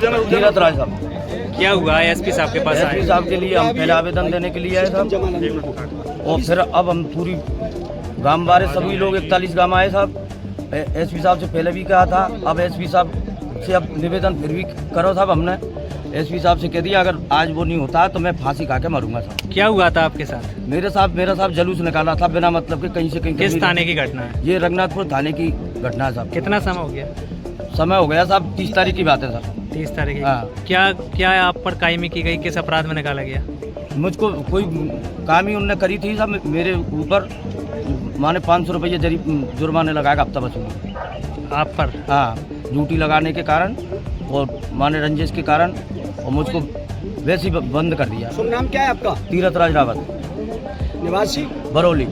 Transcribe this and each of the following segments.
तीरथ राज साहब। क्या हुआ एसपी साहब के पास आए? एसपी साहब के लिए हम पहले आवेदन देने के लिए आए साहब, और फिर अब हम पूरी गांव वाले सभी लोग 41 गांव आए साहब। एसपी साहब से पहले भी कहा था, अब एसपी साहब से अब निवेदन फिर भी करो साहब। हमने एसपी साहब से कह दिया अगर आज वो नहीं होता तो मैं फांसी खा के मरूंगा साहब। क्या हुआ था आपके साथ? मेरा साहब जुलूस निकाला था बिना मतलब के कहीं से कहीं। किस थाने की घटना है? ये रघुनाथपुर थाने की घटना है साहब। कितना समय हो गया? समय हो गया साहब 30 तारीख की बात है साहब। 30 तारीख? हाँ। क्या आप पर कायमी की गई? किस अपराध में निकाला गया? मुझको कोई काम ही उनने करी थी साहब मेरे ऊपर, माने 500 रुपये जुर्माने लगाएगा हफ्ता वसूली आप पर? हाँ, ड्यूटी लगाने के कारण और माने रंजिश के कारण, और मुझको वैसे ही बंद कर दिया। शुभ नाम क्या है आपका? तीरथ राज रावत, निवासी बरौली।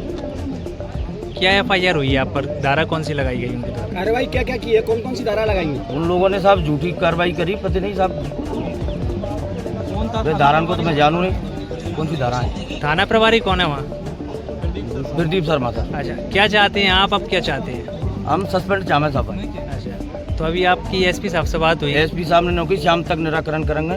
क्या एफआईआर हुई है आप पर? धारा कौन सी लगाई गई उनके द्वारा? कार्रवाई क्या क्या की है? कौन कौन सी धारा लगाएंगे? उन लोगों ने साहब झूठी कार्रवाई करी, पता नहीं साहब धारा को तो मैं जानू नहीं कौन सी धारा है। थाना प्रभारी कौन है वहाँ? प्रदीप शर्मा साहब। अच्छा, क्या चाहते हैं आप? अब क्या चाहते हैं? हम सस्पेंड चाहे साहब। अच्छा, तो अभी आपकी एसपी साहब से बात हुई? एसपी साहब ने नौकरी शाम तक निराकरण करेंगे,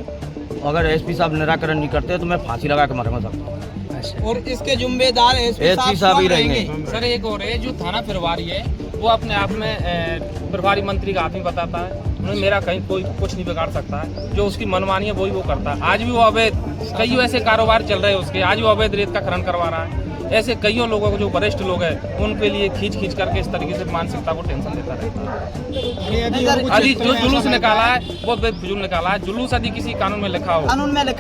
अगर एसपी साहब निराकरण नहीं करते तो मैं फांसी लगा के मरूंगा साहब। अच्छा, और इसके जिम्मेदार एसपी साहब ही रहेंगे। सर एक और है जो थाना प्रभारी है वो अपने आप में प्रभारी मंत्री का आदमी बताता है, उन्हें मेरा कहीं कोई कुछ नहीं बिगाड़ सकता है, जो उसकी मनमानी है वही वो करता है। आज भी वो अवैध कई ऐसे कारोबार चल रहे हैं उसके, आज वो अवैध रेत का खनन करवा रहा है। ऐसे कईयों लोगों को जो वरिष्ठ लोग हैं उनके लिए खींच करके इस तरीके से मानसिकता को टेंशन देता रहता है। यदि जो जुलूस निकाला है वो बेफिजूल निकाला है। जुलूस यदि किसी कानून में लिखा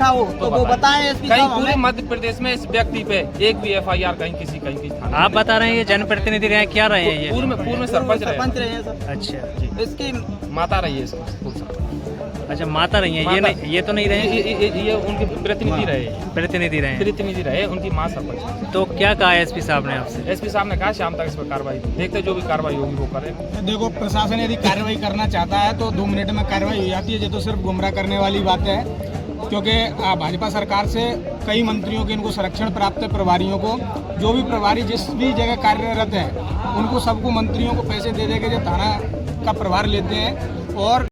हो तो वो बताएं। कहीं पूरे मध्य प्रदेश में इस व्यक्ति पे एक भी एफआईआर कहीं किसी थाने। आप बता रहे हैं ये जनप्रतिनिधि रहे, क्या रहे हैं ये? पूर्व में सरपंच रहे हैं सर। अच्छा, इसकी माता रही है इसकी। अच्छा, माता रही है, ये नहीं, ये तो नहीं रहे? ये उनके प्रतिनिधि रहे, उनकी माँ सरपंच। तो क्या कहा एसपी साहब ने आपसे? एसपी साहब ने कहा शाम तक इस पर कार्रवाई देखते, जो भी कार्रवाई होगी वो करें। देखो, प्रशासन यदि कार्रवाई करना चाहता है तो 2 मिनट में कार्रवाई हो जाती है। ये तो सिर्फ गुमराह करने वाली बात है, क्योंकि भाजपा सरकार से कई मंत्रियों के इनको संरक्षण प्राप्त है। प्रभारियों को, जो भी प्रभारी जिस भी जगह कार्यरत है उनको सबको मंत्रियों को पैसे दे के जो थाना का प्रभार लेते हैं और